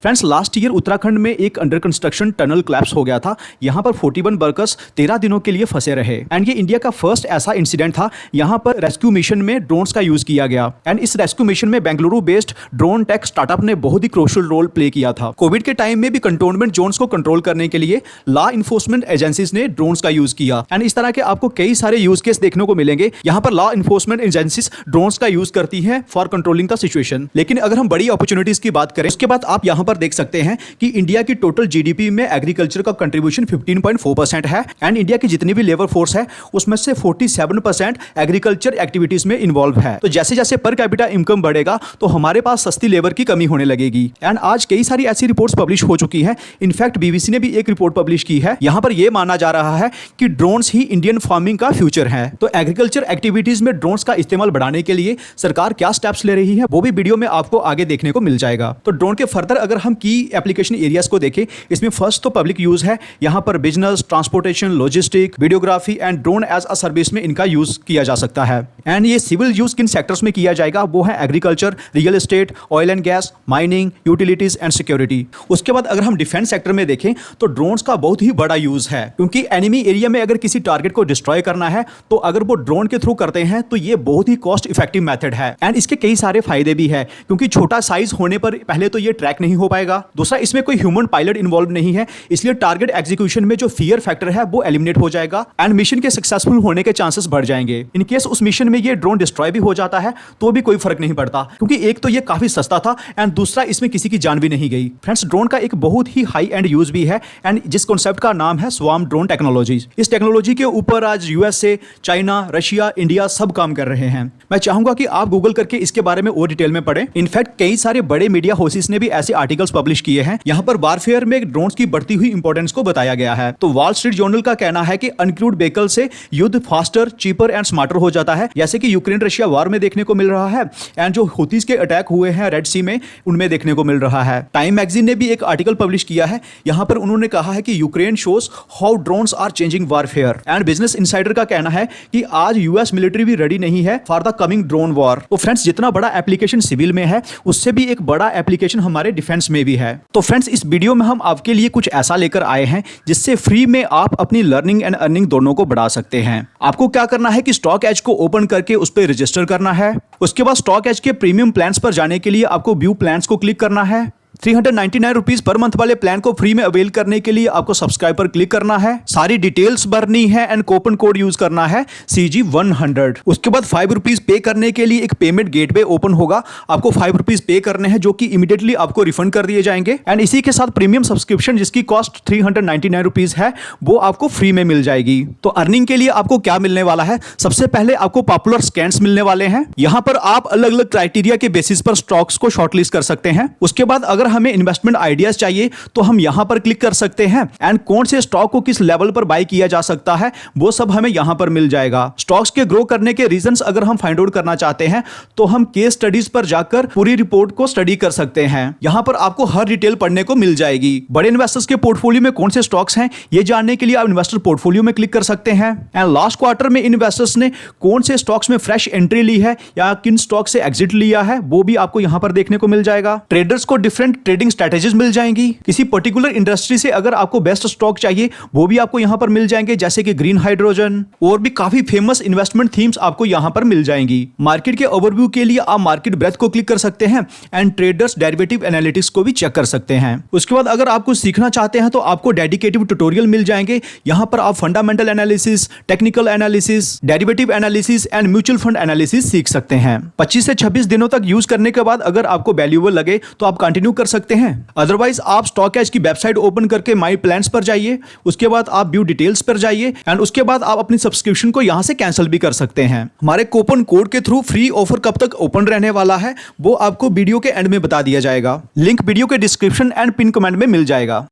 Friends, last year Uttarakhand में एक under construction tunnel claps हो गया था। यहाँ पर 41 वर्कर्स 13 दिनों के लिए फंसे रहे एंड ये इंडिया का फर्स्ट ऐसा इंसिडेंट था। यहाँ पर रेस्क्यू मिशन में ड्रोन्स का यूज किया गया एंड इस रेस्क्यू मिशन में Bengaluru based drone tech startup ने बहुत ही क्रूशियल रोल प्ले किया था। कोविड के टाइम में भी कंटोनमेंट जोन्स को कंट्रोल करने के लिए लॉ इन्फोर्समेंट एजेंसीज ने ड्रोन्स का यूज किया एंड इस तरह के आपको कई सारे यूज केस देखने को मिलेंगे। यहाँ पर लॉ इन्फोर्समेंट एजेंसीज ड्रोन्स का यूज करती है फॉर कंट्रोलिंग द सिचुएशन। लेकिन अगर हम बड़ी अपॉर्चुनिटीज की बात करें, उसके बाद आप यहाँ पर देख सकते हैं कि इंडिया की टोटल जीडीपी में एग्रीकल्चर का कंट्रीब्यूशन 15.4% है एंड इंडिया की जितनी भी लेबर फोर्स है उसमें से 47% एग्रीकल्चर एक्टिविटीज में इन्वॉल्व है। तो जैसे जैसे पर कैपिटा इनकम बढ़ेगा तो हमारे पास सस्ती लेबर की कमी होने लगेगी एंड आज कई सारी ऐसी रिपोर्ट्स पब्लिश हो चुकी है। इनफैक्ट बीबीसी ने भी एक रिपोर्ट पब्लिश की है। यहां पर यह माना जा रहा है कि ड्रोन्स ही इंडियन फार्मिंग का फ्यूचर है। तो एग्रीकल्चर एक्टिविटीज में ड्रोन्स का इस्तेमाल बढ़ाने के लिए सरकार क्या स्टेप्स ले रही है वो भी वीडियो में आपको आगे देखने को मिल जाएगा। तो ड्रोन के फर्दर अगर हम की एप्लीकेशन एरियाज को देखें, इसमें फर्स्ट तो पब्लिक यूज है। यहां पर business, transportation, logistic, videography and drone as a service में इनका यूज किया जा सकता है एंड ये सिविल यूज किन सेक्टर्स में किया जाएगा वो है agriculture, real estate, oil and gas, mining, utilities and security. उसके बाद अगर हम डिफेंस सेक्टर में देखें तो ड्रोन्स का बहुत ही बड़ा यूज है, क्योंकि एनिमी एरिया में अगर किसी टारगेट को डिस्ट्रॉय करना है तो अगर वो ड्रोन के थ्रू करते हैं तो ये बहुत ही कॉस्ट इफेक्टिव मेथड है एंड इसके कई सारे फायदे भी है, क्योंकि छोटा साइज होने पर पहले तो ये ट्रैक नहीं हो पाएगा। दूसरा, इसमें कोई ह्यूमन पायलट इन्वॉल्व नहीं है, इसलिए टारगेट एग्जीक्यूशन में जो फियर फैक्टर है वो एलिमिनेट हो जाएगा एंड मिशन के सक्सेसफुल होने के चांसेस बढ़ जाएंगे। इन केस उस मिशन में ये ड्रोन डिस्ट्रॉय भी हो जाता है तो भी कोई फर्क नहीं पड़ता, क्योंकि एक तो ये काफी सस्ता था एंड दूसरा इसमें किसी की जान भी नहीं गई। फ्रेंड्स, ड्रोन का एक बहुत ही हाई एंड यूज भी है एंड जिस कॉन्सेप्ट का नाम है स्वार्म ड्रोन टेक्नोलॉजी। इस टेक्नोलॉजी के ऊपर आज यूएसए, चाइना, रशिया, इंडिया सब काम कर रहे हैं। मैं चाहूंगा कि आप गूगल करके इसके बारे में और डिटेल में पढ़ें। इनफैक्ट कई सारे बड़े मीडिया हाउसेस ने भी ऐसे आर्टिकल्स पब्लिश किए हैं। यहाँ पर वारफेयर में ड्रोन्स की बढ़ती हुई इंपॉर्टेंस को बताया गया है। तो वॉल स्ट्रीट जर्नल का कहना है कि अनक्रूड व्हीकल से युद्ध फास्टर, चीपर एंड स्मार्टर हो जाता है, जैसे कि यूक्रेन रशिया वॉर में देखने को मिल रहा है एंड जो हुतीज के अटैक हुए हैं रेड सी में उनमें देखने को मिल रहा है। टाइम मैगजीन ने भी एक आर्टिकल पब्लिश किया है। यहाँ पर उन्होंने कहा है कि Ukraine shows how drones are changing warfare and Business Insider का कहना है कि आज यूएस मिलिट्री भी रेडी नहीं है for the coming drone war. तो फ्रेंड्स, जितना बड़ा एप्लीकेशन सिविल में है उससे भी एक बड़ा एप्लीकेशन हमारे डिफेंस में भी है। तो फ्रेंड्स, इस वीडियो में हम आपके लिए कुछ ऐसा लेकर आए हैं जिससे फ्री में आप अपनी लर्निंग एंड अर्निंग दोनों को बढ़ा सकते हैं। आपको क्या करना है कि स्टॉक एज को ओपन करके उस पर रजिस्टर करना है। उसके बाद स्टॉक एज के प्रीमियम प्लान्स पर जाने के लिए आपको व्यू प्लान्स को क्लिक करना है। 399 रुपीज पर मंथ वाले प्लान को फ्री में अवेल करने के लिए आपको सब्सक्राइब पर क्लिक करना है। सारी डिटेल्स भरनी है एंड कूपन कोड यूज करना है CG100। उसके बाद 5 रुपीज पे करने के लिए एक पेमेंट गेटवे ओपन होगा। आपको 5 रुपीज पे करने हैं जो कि इमीडिएटली आपको रिफंड कर दिए जाएंगे एंड इसी के साथ प्रीमियम सब्सक्रिप्शन जिसकी कॉस्ट 399 रुपीज है वो आपको फ्री में मिल जाएगी। तो अर्निंग के लिए आपको क्या मिलने वाला है? सबसे पहले आपको पॉपुलर स्कैन्स मिलने वाले हैं। यहां पर आप अलग अलग क्राइटेरिया के बेसिस पर स्टॉक्स को शॉर्टलिस्ट कर सकते हैं। उसके बाद अगर हमें इन्वेस्टमेंट आइडियाज चाहिए तो हम यहां पर क्लिक कर सकते हैं एंड कौन से स्टॉक को किस लेवल पर बाय किया जा सकता है वो सब हमें यहां पर मिल जाएगा। स्टॉक्स के ग्रो करने के रीजंस अगर हम फाइंड आउट करना चाहते हैं तो हम केस स्टडीज पर जाकर पूरी रिपोर्ट को स्टडी कर सकते हैं। यहां पर आपको हर डिटेल पढ़ने को मिल जाएगी। बड़े इन्वेस्टर्स के पोर्टफोलियो में कौन से स्टॉक्स हैं ये जानने के लिए आप इन्वेस्टर पोर्टफोलियो में क्लिक कर सकते हैं एंड लास्ट क्वार्टर में इन्वेस्टर्स ने कौन से स्टॉक्स में फ्रेश एंट्री ली है या किन स्टॉक से एग्जिट लिया है वो भी आपको यहां पर देखने को मिल जाएगा। ट्रेडर्स को डिफरेंट ट्रेडिंग स्ट्रेटेजीज मिल जाएंगी। किसी पर्टिकुलर इंडस्ट्री से अगर आपको बेस्ट स्टॉक चाहिए वो भी आपको यहां पर मिल जाएंगे, जैसे कि ग्रीन हाइड्रोजन और भी काफी फेमस इन्वेस्टमेंट थीम्स आपको यहां पर मिल जाएंगी। मार्केट के ओवरव्यू के लिए आप मार्केट ब्रेथ को क्लिक कर सकते हैं एंड ट्रेडर्स डेरिवेटिव एनालिटिक्स को भी चेक कर सकते हैं। उसके बाद अगर आप कुछ सीखना चाहते हैं तो आपको डेडिकेटिव ट्यूटोरियल मिल जाएंगे। यहां पर आप fundamental analysis, technical analysis, derivative analysis and mutual fund analysis सीख सकते हैं। 25 से 26 दिनों तक यूज करने के बाद अगर आपको वैल्यूएबल लगे तो आप कंटिन्यू कर सकते हैं। अदरवाइज आप स्टॉक एज की वेबसाइट ओपन करके माई प्लान्स पर जाइए। उसके बाद आप व्यू डिटेल्स पर जाइए एंड उसके बाद आप अपनी सब्सक्रिप्शन को यहां से कैंसिल भी कर सकते हैं। हमारे कूपन कोड के थ्रू फ्री ऑफर कब तक ओपन रहने वाला है वो आपको वीडियो के एंड में बता दिया जाएगा। लिंक वीडियो के डिस्क्रिप्शन एंड पिन कमेंट में मिल जाएगा।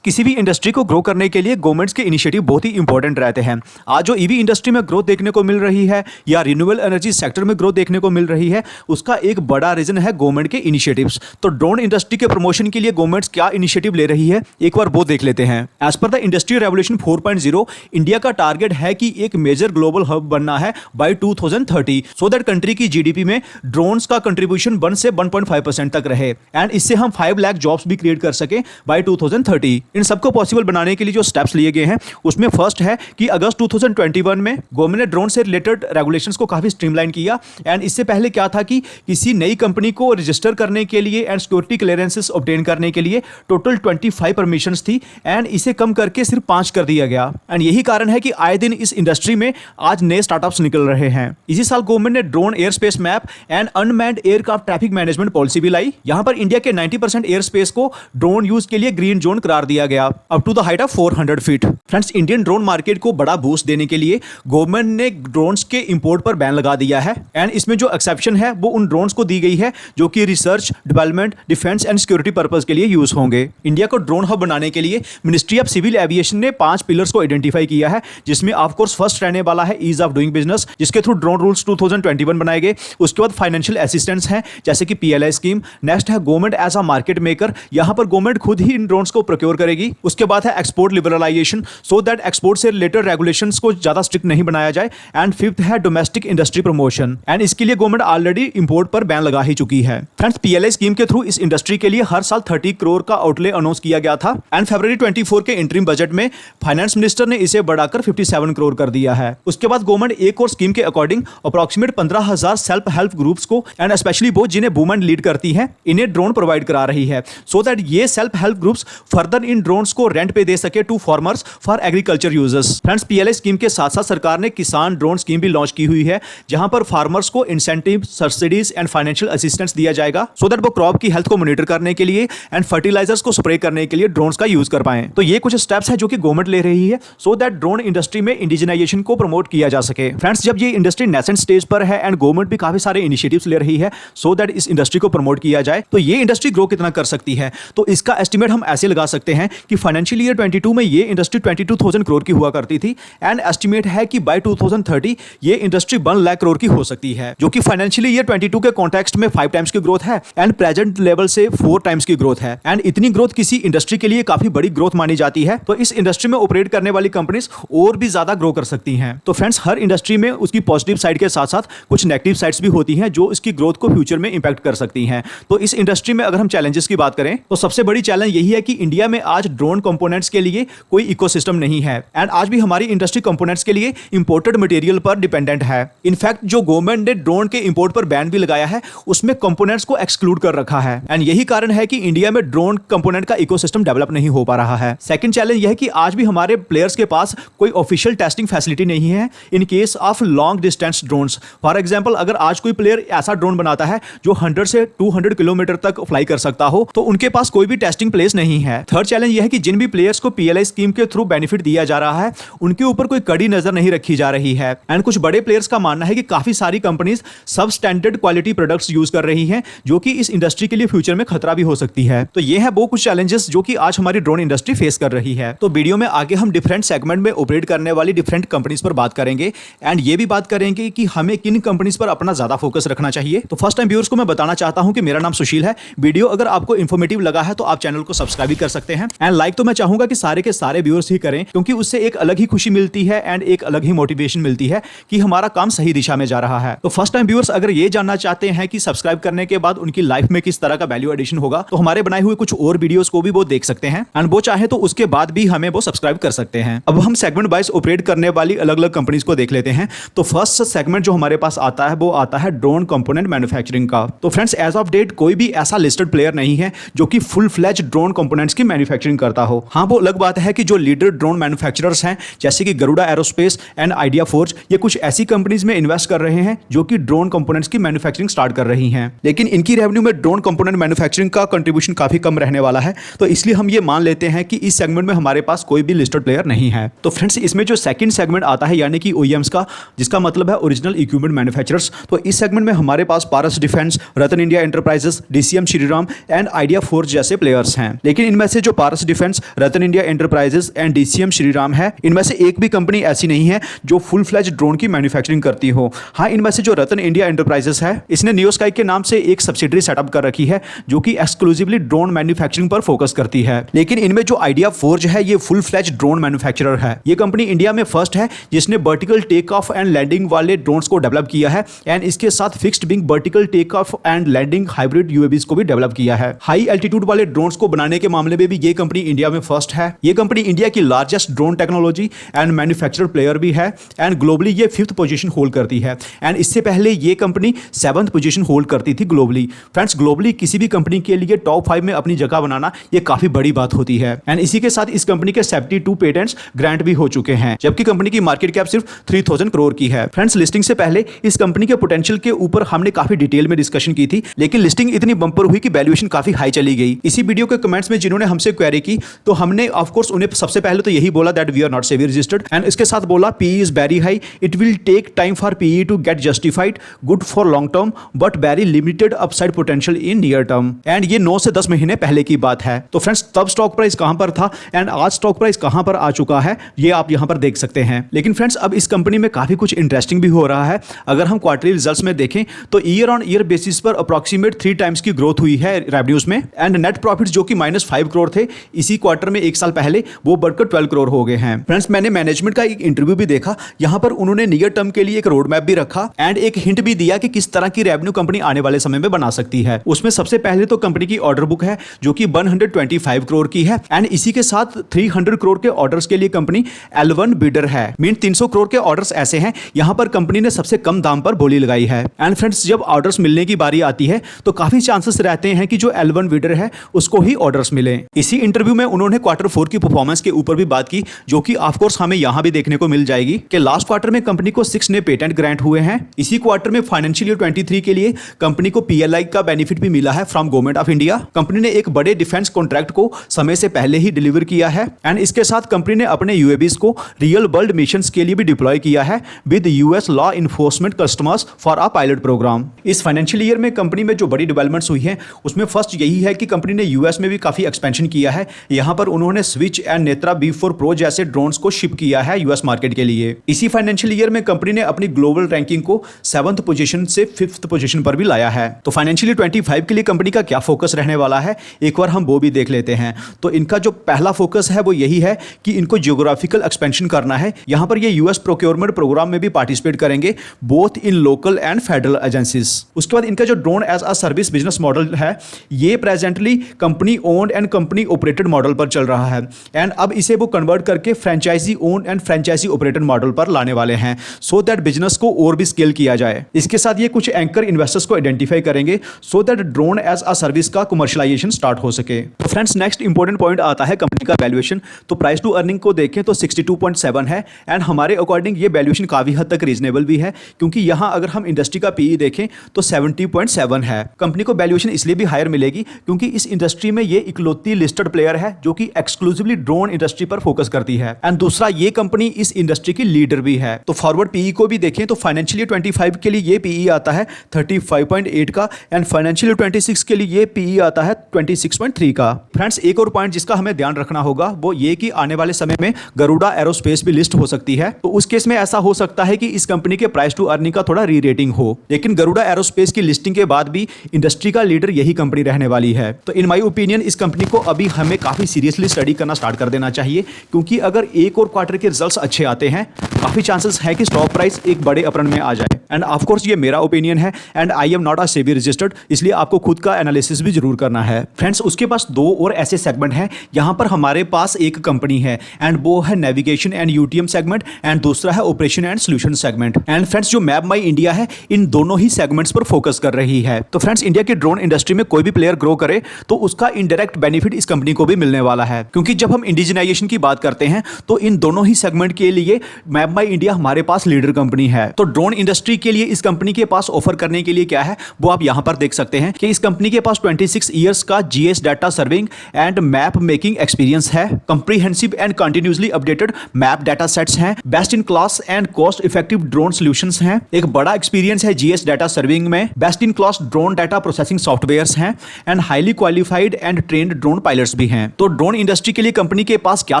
किसी भी इंडस्ट्री को ग्रो करने के लिए गवर्नमेंट्स के इनिशिएटिव बहुत ही इंपॉर्टेंट रहते हैं। आज जो ईवी इंडस्ट्री में ग्रोथ देखने को मिल रही है या रिन्यूएबल एनर्जी सेक्टर में ग्रोथ देखने को मिल रही है, उसका एक बड़ा रीजन है गवर्नमेंट के इनिशिएटिव्स। तो ड्रोन इंडस्ट्री के प्रमोशन के लिए गवर्नमेंट्स क्या इनिशिएटिव ले रही है, एक बार वो देख लेते हैं। As per the industry revolution 4.0, India का टारगेट है कि एक मेजर ग्लोबल हब बनना है बाय 2030, सो दैट कंट्री की जीडीपी में ड्रोन्स का कंट्रीब्यूशन 1 से 1.5% तक रहे एंड इससे हम 5 लाख जॉब्स भी क्रिएट कर सके बाय 2030। इन सबको पॉसिबल बनाने के लिए जो स्टेप्स लिए गए हैं उसमें फर्स्ट है कि अगस्त 2021 में गवर्नमेंट ने ड्रोन से रिलेटेड रेगुलेशंस को काफी स्ट्रीमलाइन किया। एंड इससे पहले क्या था कि किसी नई कंपनी को रजिस्टर करने के लिए एंड सिक्योरिटी क्लियरेंसेस ऑब्टेन करने के लिए टोटल 25 परमिशंस थी एंड इसे कम करके सिर्फ 5 कर दिया गया। एंड यही कारण है कि आए दिन इस इंडस्ट्री में आज नए स्टार्टअप्स निकल रहे हैं। इसी साल गवर्नमेंट ने drone air space map and unmanned aircraft traffic management policy भी लाई। यहां पर इंडिया के 90% एयर स्पेस को ड्रोन यूज के लिए ग्रीन जोन करार दिया गया up to the height of 400 feet. Friends, Indian drone market को बड़ा बूस्ट देने के लिए गवर्नमेंट ने ड्रोन्स के इंपोर्ट पर बैन लगा दिया है एंड इसमें जो एक्सेप्शन है वो उन ड्रोन्स को दी गई है जो कि research, development, defence and security purpose के लिए यूज होंगे। इंडिया को ड्रोन हब बनाने के लिए मिनिस्ट्री ऑफ सिविल एविएशन ने 5 पिलर्स को आइडेंटिफाई किया है, जिसमें ऑफ कोर्स फर्स्ट रहने वाला है ईज ऑफ डूइंग बिजनेस, जिसके थ्रू ड्रोन रूल्स 2021 बनाए गए। उसके बाद फाइनेंशियल असिस्टेंस है जैसे कि PLI स्कीम। नेक्स्ट है government as a market maker, यहां पर गवर्नमेंट खुद ही इन ड्रोन्स को प्रोक्योर करेगी। उसके बाद है export liberalisation, so that export से रिलेटेड रेगुलेशंस को ज्यादा स्ट्रिक्ट नहीं बनाया जाए। एंड फिफ्थ है डोमेस्टिक इंडस्ट्री प्रमोशन, एंड इसके लिए गवर्नमेंट ऑलरेडी इंपोर्ट पर बैन लगा ही चुकी है। फ्रेंड्स, PLI स्कीम के थ्रू इस इंडस्ट्री के लिए हर साल 30 करोड़ का आउटले अनाउंस किया गया था एंड फरवरी 24 के इंटरिम बजट में फाइनेंस मिनिस्टर ने इसे बढ़ाकर 57 करोड़ कर दिया है। उसके बाद गवर्नमेंट एक और स्कीम के according approximate 15,000 self help groups को एंड स्पेशली वो जिन्हें वुमेन लीड करती है, इन्हें ड्रोन प्रोवाइड करा रही है, सो दैट ये सेल्फ हेल्प ग्रुप्स फर्दर इन ड्रोन्स को रेंट पे दे सके to farmers for agriculture users. Friends, PLI scheme के साथ साथ सरकार ने किसान ड्रोन स्कीम भी लॉन्च की हुई है, जहां पर फार्मर्स को incentive, subsidies and financial assistance दिया जाएगा, सो दैट वो क्रॉप की हेल्थ को मॉनिटर करने के लिए एंड फर्टिलाइजर्स को स्प्रे करने के लिए ड्रोन्स का यूज कर पाए। तो ये कुछ स्टेप्स है जो कि गवर्नमेंट ले रही है, सो दैट ड्रोन इंडस्ट्री में इंडिजिनाइजेशन को प्रमोट किया जा सके। फ्रेंड्स, जब ये इंडस्ट्री नेसेंट स्टेज पर है एंड गवर्नमेंट भी काफी सारे इनिशिएटिव्स ले रही है सो दैट इस इंडस्ट्री को प्रमोट किया जाए, तो ये इंडस्ट्री ग्रो कितना कर सकती है, तो इसका एस्टिमेट हम ऐसे लगा सकते हैं कि फाइनेंशियल ईयर 22 में ये इंडस्ट्री 22,000 करोड़ की हुआ करती थी एंड एस्टिमेट है कि बाय 2030 ये इंडस्ट्री 1 लाख करोड़ की हो सकती है, जो कि फाइनेंशियल ईयर 22 के कॉन्टेक्स्ट में 5 टाइम्स की ग्रोथ है एंड प्रेजेंट लेवल से 4 टाइम्स की ग्रोथ है। एंड इतनी ग्रोथ किसी इंडस्ट्री के लिए काफी बड़ी ग्रोथ मानी जाती है, तो इस इंडस्ट्री में ऑपरेट करने वाली कंपनीज और भी ज्यादा ग्रो कर सकती हैं। तो फ्रेंड्स, हर इंडस्ट्री में उसकी पॉजिटिव साइड के साथ साथ कुछ नेगेटिव साइड्स भी होती हैं जो इसकी ग्रोथ को फ्यूचर में इंपैक्ट कर सकती हैं। तो इस इंडस्ट्री में अगर हम चैलेंजेस की बात करें तो सबसे बड़ी चैलेंज यही है कि इंडिया में आज ड्रोन कंपोनेंट्स के लिए कोई इकोसिस्टम नहीं है एंड आज भी हमारी इंडस्ट्री कंपोनेंट्स के लिए इंपोर्टेड मटेरियल पर डिपेंडेंट है। इनफैक्ट जो गवर्नमेंट ने ड्रोन के इंपोर्ट पर बैन भी लगाया है उसमें कंपोनेंट्स को एक्सक्लूड कर रखा है एंड यही कारण है कि इंडिया में ड्रोन कंपोनेंट का इकोसिस्टम डेवलप नहीं हो पा रहा है। सेकंड चैलेंज यह है कि आज भी हमारे प्लेयर्स के पास कोई ऑफिशियल टेस्टिंग फैसिलिटी नहीं है in case of long distance drones. For example, अगर आज कोई प्लेयर ऐसा ड्रोन बनाता है जो 100 से 200 किलोमीटर तक फ्लाई कर सकता हो, तो उनके पास कोई भी टेस्टिंग प्लेस नहीं है। थर्ड चैलेंज यह है कि जिन भी प्लेयर्स को PLI स्कीम के थ्रू बेनिफिट दिया जा रहा है उनके ऊपर कोई कड़ी नजर नहीं रखी जा रही है एंड कुछ बड़े प्लेयर्स का मानना है कि काफी सारी कंपनीज सब स्टैंडर्ड क्वालिटी प्रोडक्ट्स यूज कर रही हैं, जो कि इस इंडस्ट्री के लिए फ्यूचर में खतरा भी हो सकती है। तो ये है वो कुछ चैलेंजेस जो कि आज हमारी ड्रोन इंडस्ट्री फेस कर रही है। तो वीडियो में आगे हम डिफरेंट सेगमेंट में ऑपरेट करने वाली डिफरेंट कंपनीज पर बात करेंगे एंड ये भी बात करेंगे कि हमें किन कंपनीज पर अपना ज्यादा फोकस रखना चाहिए। तो फर्स्ट टाइम व्यूअर्स को मैं बताना चाहता हूं कि मेरा नाम सुशील है। वीडियो अगर आपको इन्फॉर्मेटिव लगा है तो आप चैनल को सब्सक्राइब भी कर सकते हैं एंड लाइक तो मैं चाहूंगा कि सारे के सारे व्यूअर्स ही करें, क्योंकि उससे एक अलग ही खुशी मिलती है एंड एक अलग ही मोटिवेशन मिलती है कि हमारा काम सही दिशा में जा रहा है। तो फर्स्ट टाइम व्यूअर्स अगर ये जानना चाहते हैं कि सब्सक्राइब करने के बाद उनकी लाइफ में किस तरह का वैल्यू एडिशन होगा, तो हमारे बनाए हुए कुछ और वीडियोस को भी वो देख सकते हैं एंड वो चाहे तो उसके बाद भी हमें वो सब्सक्राइब कर सकते हैं। अब हम सेगमेंट वाइज ऑपरेट करने वाली अलग अलग कंपनीज को देख लेते हैं। तो फर्स्ट सेगमेंट जो हमारे पास आता है वो आता है ड्रोन कंपोनेंट मैन्युफैक्चरिंग का। तो फ्रेंड्स, एज ऑफ डेट कोई भी ऐसा लिस्टेड प्लेयर नहीं है जो कि फुल फ्लैज ड्रोन कंपोनेंट्स की मैन्युफैक्चरिंग करता हो। हाँ, वो अलग बात है कि जो लीडर ड्रोन मैन्युफैक्चरर्स हैं जैसे कि Garuda aerospace and Idea forge, ये कुछ ऐसी कंपनीज में इन्वेस्ट कर रहे हैं जो कि ड्रोन कंपोनेंट्स की मैन्युफैक्चरिंग स्टार्ट कर रही हैं, लेकिन इनकी रेवेन्यू में ड्रोन कंपोनेंट मैन्युफैक्चरिंग का कंट्रीब्यूशन काफी कम रहने वाला है। तो इसलिए हम ये मान लेते हैं कि इस सेगमेंट में हमारे पास कोई भी लिस्टेड प्लेयर नहीं है। तो फ्रेंड्स, इसमें जो सेकंड सेगमेंट आता है यानी कि OEMs का, जिसका मतलब है ओरिजिनल इक्विपमेंट मैन्युफैक्चरर्स, तो इस सेगमेंट में हमारे पास Paras Defence, Ratan India Enterprises, DCM Shriram and Idea Forge जैसे प्लेयर्स हैं। लेकिन इनमें से जो Paras Defence, Ratan India Enterprises and DCM Shriram है, इनमें से एक भी कंपनी ऐसी नहीं है जो फुल फ्लैज ड्रोन की मैन्युफैक्चरिंग करती हो। हाँ, इनमें से जो रतन इंडिया एंटरप्राइजेस है, इसने नियो स्काई के नाम से एक सब्सिडरी सेटअप कर रखी है जो कि एक्सक्लूसिवली ड्रोन मैन्युफैक्चरिंग पर फोकस करती है। लेकिन इनमें जो आइडिया फोर्ज है, ये फुल फ्लैज ड्रोन मैन्युफैक्चरर है। ये कंपनी इंडिया में फर्स्ट है जिसने vertical take off and landing वाले ड्रोन्स को डेवलप किया है एंड इसके साथ fixed wing vertical take off and landing hybrid UAVs को भी डेवलप किया है। हाई एल्टीट्यूड वाले ड्रोन्स को बनाने के मामले में भी ये कंपनी इंडिया में फर्स्ट है। ये कंपनी इंडिया की largest drone technology and manufacturer player भी है एंड ग्लोबली ये 5th पोजीशन होल्ड करती है एंड इससे पहले ये कंपनी 7th पोजीशन होल्ड करती थी ग्लोबली। फ्रेंड्स, ग्लोबली किसी भी कंपनी के लिए टॉप 5 में अपनी जगह बनाना ये काफी बड़ी बात होती है एंड इसी के साथ इस कंपनी के 72 पेटेंट्स ग्रांट भी हो चुके हैं, जबकि कंपनी की मार्केट कैप सिर्फ 3000 करोड़ की है। फ्रेंड्स, लिस्टिंग से पहले इस कंपनी के पोटेंशियल के ऊपर हमने काफी डिटेल में डिस्कशन की थी, लेकिन लिस्टिंग इतनी बंपर हुई कि वैल्यूएशन काफी हाई चली गई। इसी वीडियो के कमेंट्स में जिन्होंने हमसे क्वेरी की तो हमने ऑफ कोर्स उन्हें सबसे पहले तो यही बोला that we are not SEBI registered and इसके साथ बोला PE is very high, it will take time for PE to get justified, good for long term but very limited upside potential in near term. And ये 9 से 10 महीने पहले की बात है। तो फ्रेंड्स, तब स्टॉक प्राइस कहां पर था एंड आज स्टॉक प्राइस कहां पर आ चुका है ये आप यहां पर देख सकते हैं। लेकिन फ्रेंड्स, अब इस कंपनी में काफी कुछ इंटरेस्टिंग भी हो रहा है। अगर हम क्वार्टरली रिजल्ट्स में देखें तो ईयर ऑन ईयर बेसिस पर अप्रॉक्सीमेट 3 टाइम्स की ग्रोथ हुई है रेवेन्यूज में एंड नेट प्रॉफिट्स जो कि -5 करोड़ थे इसी क्वार्टर में एक साल पहले, वो बढ़कर 12 करोड़ हो गए हैं। फ्रेंड्स, मैंने मैनेजमेंट का एक इंटरव्यू भी देखा, यहां पर उन्होंने नियर टर्म के लिए एक रोड मैप भी रखा एंड एक हिंट भी दिया कि किस तरह की रेवेन्यू कंपनी आने वाले समय में बना सकती है। उसमें सबसे पहले तो कंपनी की ऑर्डर बुक है जो कि 125 करोड़ की है एंड इसी के साथ 300 करोड़ के ऑर्डर्स के लिए कंपनी L1 बिडर है। मीन 300 करोड़ के ऑर्डर्स ऐसे हैं यहां पर कंपनी ने सबसे कम दाम पर बोली लगाई है एंड फ्रेंड्स, जब ऑर्डर्स मिलने की बारी आती है तो काफी चांसेस रहते हैं कि जो L1 बिडर है उसको ही ऑर्डर्स मिले। इसी इंटरव्यू में उन्होंने Q4 की परफॉर्मेंस के ऊपर भी बात की जो कि ऑफ कोर्स हमें यहां भी देखने को मिल जाएगी कि लास्ट क्वार्टर में कंपनी को 6 नए पेटेंट ग्रांट हुए हैं। इसी क्वार्टर में फाइनेंशियल ईयर 23 के लिए कंपनी को PLI का बेनिफिट भी मिला है from government of India. Company ने एक बड़े डिफेंस कॉन्ट्रैक्ट को समय से पहले ही डिलीवर किया है एंड इसके साथ कंपनी ने अपने यूएवीज को रियल वर्ल्ड मिशंस के लिए भी डिप्लॉय किया है with US law enforcement customers for a pilot programme. इस फाइनेंशियल ईयर में कंपनी में जो बड़ी डेवलपमेंट्स हुई हैं उसमें फर्स्ट यही है कि कंपनी ने यूएस में भी काफी एक्सपेंशन किया है। यहां पर उन्होंने switch and Netra B4 pro जैसे ड्रोन्स को शिप किया है यूएस मार्केट के लिए। इसी फाइनेंशियल ईयर में कंपनी ने अपनी ग्लोबल रैंकिंग को 7th पोजीशन से 5th पोजीशन पर भी लाया है। तो फाइनेंशियल 25 के लिए कंपनी का क्या फोकस रहने वाला है एक बार हम वो भी देख लेते हैं। तो इनका जो पहला फोकस है वो यही है कि इनको जियोग्राफिकल एक्सपेंशन करना है। यहां पर ये यूएस प्रोक्योरमेंट प्रोग्राम में भी पार्टिसिपेट करेंगे both in local and federal agencies. उसके बाद इनका जो drone as a service business model है ये presently company owned and company operated model पर चल रहा है एंड अब इसे वो कन्वर्ट करके franchisee owned and franchisee operated model पर लाने वाले हैं सो दैट बिजनेस को और भी स्केल किया जाए। इसके साथ ये कुछ एंकर इन्वेस्टर्स को आइडेंटिफाई करेंगे so that drone as a service का कमर्शियलाइजेशन स्टार्ट हो सके। तो फ्रेंड्स, नेक्स्ट इंपॉर्टेंट पॉइंट आता है कंपनी का वैल्यूएशन। तो प्राइस टू अर्निंग को देखें तो 62.7 है एंड हमारे अकॉर्डिंग ये वैल्यूएशन काफी हद तक रीजनेबल भी है क्योंकि यहां अगर हम इंडस्ट्री का पीई देखें तो 70.7 है। कंपनी को वैल्यूएशन इसलिए भी हायर मिलेगी क्योंकि इस इंडस्ट्री में ये इकलौती लिस्टेड प्लेयर है जो कि एक्सक्लूसिवली ड्रोन इंडस्ट्री पर फोकस करती है एंड दूसरा ये कंपनी इस इंडस्ट्री की लीडर भी है। तो फॉरवर्ड पीई को भी देखें तो फाइनेंशियल 25 के लिए ये पीई आता है 35.8 का एंड फाइनेंशियल 26 के लिए ये पीई आता है 26.3 का। फ्रेंड्स, एक और पॉइंट जिसका हमें ध्यान रखना होगा वो ये कि आने वाले समय में गरुड़ा एरोस्पेस भी लिस्ट हो सकती है। तो उस केस में ऐसा हो सकता है कि इस कंपनी के प्राइस टू अर्निंग का थोड़ा री रेटिंग हो, लेकिन गरुड़ा एरोस्पेस की लिस्टिंग के बाद भी इंडस्ट्री का लीडर यही कंपनी रहने वाली है। तो इन माय ओपिनियन इस कंपनी को अभी हमें काफी सीरियसली स्टडी करना स्टार्ट कर देना चाहिए क्योंकि अगर एक और क्वार्टर के रिजल्ट्स अच्छे आते हैं काफी चांसेस है कि स्टॉक प्राइस एक बड़े अपरण में आ जाए एंड ऑफ कोर्स ये मेरा ओपिनियन है and I am not a SEBI registered, इसलिए आपको खुद का एनालिसिस भी जरूर करना है। फ्रेंड्स, उसके पास 2 और ऐसे सेगमेंट हैं। यहां पर हमारे पास एक कंपनी है एंड वो है navigation and UTM segment and दूसरा है operation and solution segment. And friends, जो मैप माई इंडिया है इन दोनों ही सेगमेंट्स पर फोकस कर रही है। तो फ्रेंड्स, इंडिया की ड्रोन इंडस्ट्री में कोई भी प्लेयर ग्रो करे तो उसका इनडायरेक्ट बेनिफिट इस कंपनी को भी मिलने वाला है क्योंकि जब हम इंडिजिनाइजेशन की बात करते हैं तो इन दोनों ही सेगमेंट के लिए मैप माई इंडिया हमारे पास लीडर कंपनी है। तो ड्रोन इंडस्ट्री के लिए इस कंपनी के पास ऑफर करने के लिए क्या है वो आप यहां पर देख सकते हैं कि इस कंपनी के पास 26 इयर्स का GS data serving and map making experience experience है, comprehensive and continuously updated map data sets हैं, best in class and cost effective drone solutions हैं, एक बड़ा एक्सपीरियंस है जीएस डाटा सर्विंग में, best in class drone data processing softwares हैं and highly qualified and trained drone pilots भी हैं। तो ड्रोन इंडस्ट्री के लिए कंपनी के पास क्या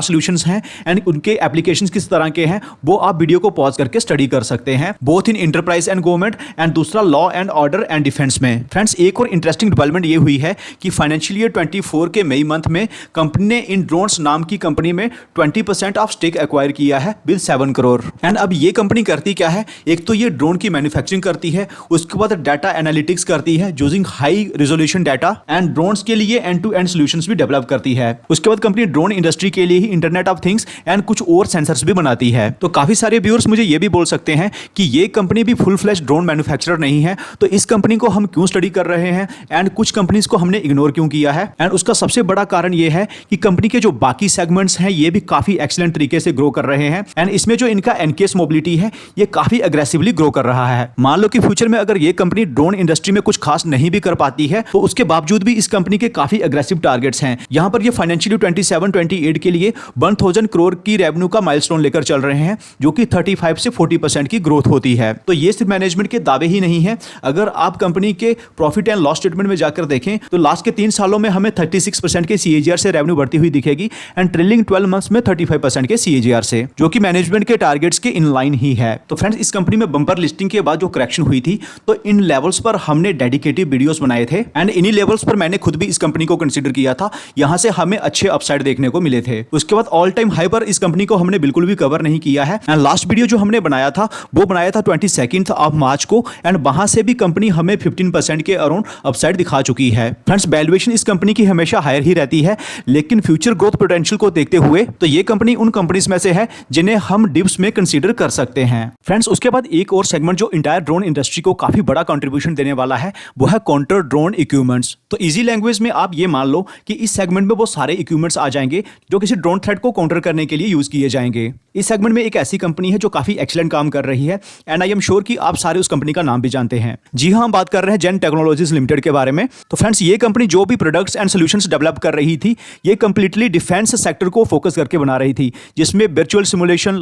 सॉल्यूशंस हैं एंड उनके एप्लीकेशंस किस तरह के हैं, वो आप वीडियो को पॉज करके स्टडी कर सकते हैं, both in enterprise and government and दूसरा law and order and defence में। फ्रेंड्स, एक और इंटरेस्टिंग डेवलपमेंट ये हुई है कि फाइनेंशियल ईयर 24 के मई मंथ में कंपनी ने इन ड्रोन्स नाम की कंपनी में 20% ऑफ स्टेक एक्वायर किया है विद 7 करोड़। एंड अब ये कंपनी करती क्या है, एक तो ये ड्रोन की मैन्युफैक्चरिंग करती है, उसके बाद डाटा एनालिटिक्स करती है using high resolution data and drones के लिए एंड टू एंड सॉल्यूशंस भी डेवलप करती है। उसके बाद कंपनी ड्रोन इंडस्ट्री के लिए ही इंटरनेट ऑफ थिंग्स एंड कुछ और सेंसर्स भी बनाती है। तो काफी सारे व्यूअर्स मुझे ये भी बोल सकते हैं कि ये कंपनी भी फुल फ्लैश ड्रोन मैन्युफैक्चरर नहीं है, तो इस कंपनी को हम क्यों स्टडी कर रहे हैं एंड कुछ कंपनीज को हमने इग्नोर क्यों किया है। एंड उसका सबसे बड़ा कारण ये है कि कंपनी के जो बाकी सेगमेंट्स हैं ये भी काफी एक्सीलेंट तरीके से ग्रो कर रहे हैं एंड इसमें जो इनका एनकेस मोबिलिटी है ये काफी अग्रेसिवली ग्रो कर रहा है। मान लो कि फ्यूचर में अगर ये कंपनी ड्रोन इंडस्ट्री में कुछ खास नहीं भी कर पाती है तो उसके बावजूद भी इस कंपनी के काफी अग्रेसिव टारगेट्स हैं। यहां पर ये फाइनेंशियल 27-28 के लिए 1000 करोड़ की रेवेन्यू का माइलस्टोन लेकर चल रहे हैं, जो कि 35 से 40% की ग्रोथ होती है। तो ये सिर्फ मैनेजमेंट के दावे ही नहीं है, अगर आप कंपनी के प्रॉफिट एंड लॉस स्टेटमेंट में जाकर देखें तो लास्ट के 3 सालों में हमें 36% के CAGR से रेवेन्यू बढ़ती हुई दिखेगी एंड ट्रेलिंग 12 मंथ्स में 35% के CAGR से, जो कि मैनेजमेंट के टारगेट्स के इन लाइन ही है। तो फ्रेंड्स, इस कंपनी में बम्पर लिस्टिंग के बाद जो करेक्शन हुई थी तो इन लेवल्स पर हमने डेडिकेटेड वीडियोस बनाए थे एंड इन्हीं लेवल्स पर मैंने खुद भी इस कंपनी को कंसीडर किया था, यहां से हमें अच्छे अपसाइड देखने को मिले थे। उसके बाद ऑल टाइम हाई पर इस कंपनी को हमने बिल्कुल भी कवर नहीं किया है एंड लास्ट वीडियो जो हमने बनाया था वो बनाया था 22 ऑफ मार्च को एंड वहां से भी कंपनी हमें 15% के अराउंड अपसाइड दिखा चुकी है। फ्रेंड्स, वैल्यूएशन इस कंपनी की हमेशा हायर ही रहती है, लेकिन फ्यूचर ग्रोथ पोटेंशियल को देखते हुए तो ये कंपनी उन कंपनीज में से है जिन्हें हम डिप्स में कंसीडर कर सकते हैं। फ्रेंड्स, उसके बाद एक और सेगमेंट जो इंटायर ड्रोन इंडस्ट्री को काफी बड़ा कंट्रीब्यूशन देने वाला है वो है काउंटर ड्रोन इक्विपमेंट्स। तो इजी लैंग्वेज में आप ये मान लो कि इस सेगमेंट में वो सारे इक्विपमेंट्स आ जाएंगे जो किसी ड्रोन थ्रेट को काउंटर करने के लिए यूज किए जाएंगे। इस सेगमेंट में एक ऐसी कंपनी है जो काफी एक्सीलेंट काम कर रही है एंड आई एम श्योर कि आप सारे उस कंपनी का नाम भी जानते हैं। जी हाँ, हम बात कर रहे हैं जेन टेक्नोलॉजीज लिमिटेड के बारे में। तो फ्रेंड्स, ये कंपनी जो भी प्रोडक्ट्स एंड सॉल्यूशंस डेवलप कर रही थी ये कंप्लीटली डिफेंस सेक्टर को फोकस करके बना रही थी, जिसमें virtual simulation,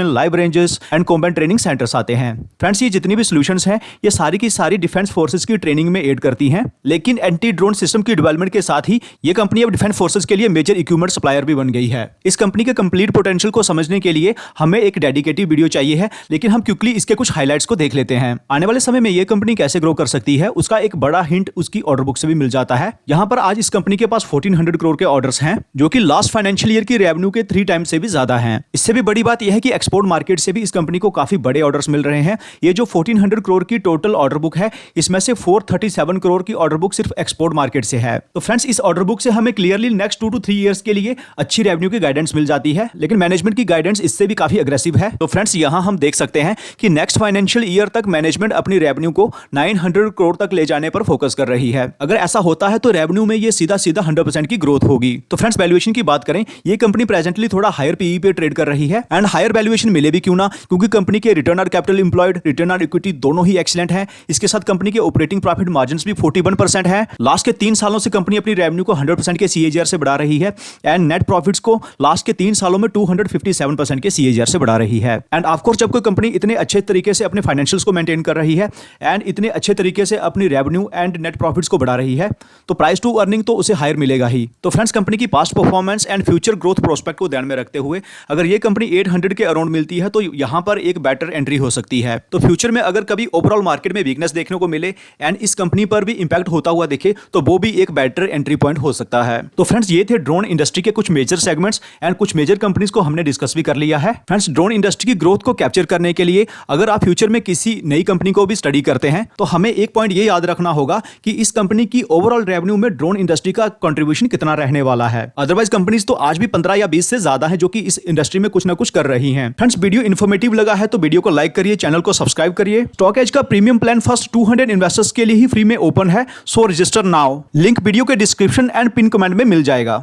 live ranges and combat training centres आते हैं। फ्रेंड्स, ये जितनी भी सॉल्यूशंस हैं ये सारी की सारी डिफेंस फोर्सेस की ट्रेनिंग में एड करती हैं, लेकिन एंटी ड्रोन सिस्टम की डेवलपमेंट के साथ ही ये कंपनी अब डिफेंस फोर्सेस के लिए मेजर इक्विपमेंट सप्लायर भी बन गई है। इस कंपनी के कंप्लीट पोटेंशियल को समझने के लिए हमें एक डेडिकेटेड वीडियो चाहिए है, लेकिन हम क्विकली इसके कुछ हाइलाइट्स को देख लेते हैं। आने वाले समय में ये कंपनी कैसे ग्रो कर सकती है उसका एक बड़ा हिंट उसकी ऑर्डर बुक से भी मिल जाता है। यहाँ पर आज इस कंपनी के पास 1400 करोड़ के ऑर्डर्स हैं, जो कि लास्ट फाइनेंशियल ईयर की रेवेन्यू के 3 टाइम्स से भी ज्यादा हैं। इससे भी बड़ी बात यह है कि एक्सपोर्ट मार्केट से भी इस कंपनी को काफी बड़े ऑर्डर्स मिल रहे हैं। ये जो 1400 करोड़ की टोटल ऑर्डर बुक है इसमें से 437 करोड़ की ऑर्डर बुक सिर्फ एक्सपोर्ट मार्केट से है। तो फ्रेंड्स, इस ऑर्डर बुक से हमें क्लियरली नेक्स्ट 2 to 3 ईयर्स के लिए अच्छी रेवेन्यू की गाइडेंस मिल जाती है, लेकिन मैनेजमेंट की गाइडेंस इससे भी काफी अग्रेसिव है। तो फ्रेंड्स, यहां हम देख सकते हैं कि नेक्स्ट फाइनेंशियल ईयर तक मैनेजमेंट अपनी रेवेन्यू को 900 करोड़ तक ले जाने पर फोकस कर रही है। अगर ऐसा होता है तो रेवेन्यू में ये सीधा 100% की ग्रोथ होगी। तो फ्रेंड्स, वैल्यूएशन की बात करें, ये कंपनी प्रेजेंटली थोड़ा हायर पीई पे ट्रेड कर रही है एंड हायर वैल्यूएशन मिले भी क्यों ना, क्योंकि कंपनी के return on capital employed, return on equity दोनों ही एक्सीलेंट है। इसके साथ कंपनी के ऑपरेटिंग प्रॉफिट मार्जिन्स भी 41% है। लास्ट के 3 सालों से कंपनी अपनी रेवेन्यू को 100% के CAGR से बढ़ा रही है एंड नेट प्रॉफिट्स को लास्ट के 3 सालों में 257% के CAGR से बढ़ा रही है। एंड ऑफ कोर्स, जब कोई कंपनी इतने अच्छे तरीके से अपने फाइनेंशियल्स को मेंटेन कर रही है एंड इतने अच्छे तरीके से अपनी रेवेन्यू एंड नेट प्रॉफिट्स को बढ़ा रही है तो प्राइस टू अर्निंग तो उसे हायर मिलेगा ही। तो फ्रेंड्स, कंपनी की past performance and future growth prospect को ध्यान में रखते हुए अगर ये कंपनी 800 के अराउंड मिलती है तो यहां पर एक बेटर एंट्री हो सकती है। तो फ्यूचर में अगर कभी ओवरऑल मार्केट में वीकनेस देखने को मिले एंड इस कंपनी पर भी इंपैक्ट होता हुआ दिखे तो वो भी एक बेटर एंट्री पॉइंट हो सकता है। तो फ्रेंड्स, ये थे ड्रोन इंडस्ट्री के कुछ मेजर सेगमेंट्स एंड कुछ मेजर कंपनीज को हमने डिस्कस भी कर लिया है। फ्रेंड्स, ड्रोन इंडस्ट्री की ग्रोथ को कैप्चर करने के लिए अगर आप फ्यूचर में किसी नई कंपनी को भी स्टडी करते हैं तो हमें एक पॉइंट ये याद रखना होगा कि इस कंपनी की ओवरऑल रेवेन्यू में ड्रोन इंडस्ट्री का कंट्रीब्यूशन कितना रहने वाला है। अदरवाइज कंपनीज तो आज भी 15 या 20 से ज्यादा है जो कि इस इंडस्ट्री में कुछ ना कुछ कर रही हैं। फ्रेंड्स, वीडियो इन्फॉर्मेटिव लगा है तो वीडियो को लाइक करिए, चैनल को सब्सक्राइब करिए। स्टॉक एज का प्रीमियम प्लान फर्स्ट 200 इन्वेस्टर्स के लिए ही फ्री में ओपन है, सो रजिस्टर नाउ। लिंक वीडियो के डिस्क्रिप्शन एंड पिन कमेंट में मिल जाएगा।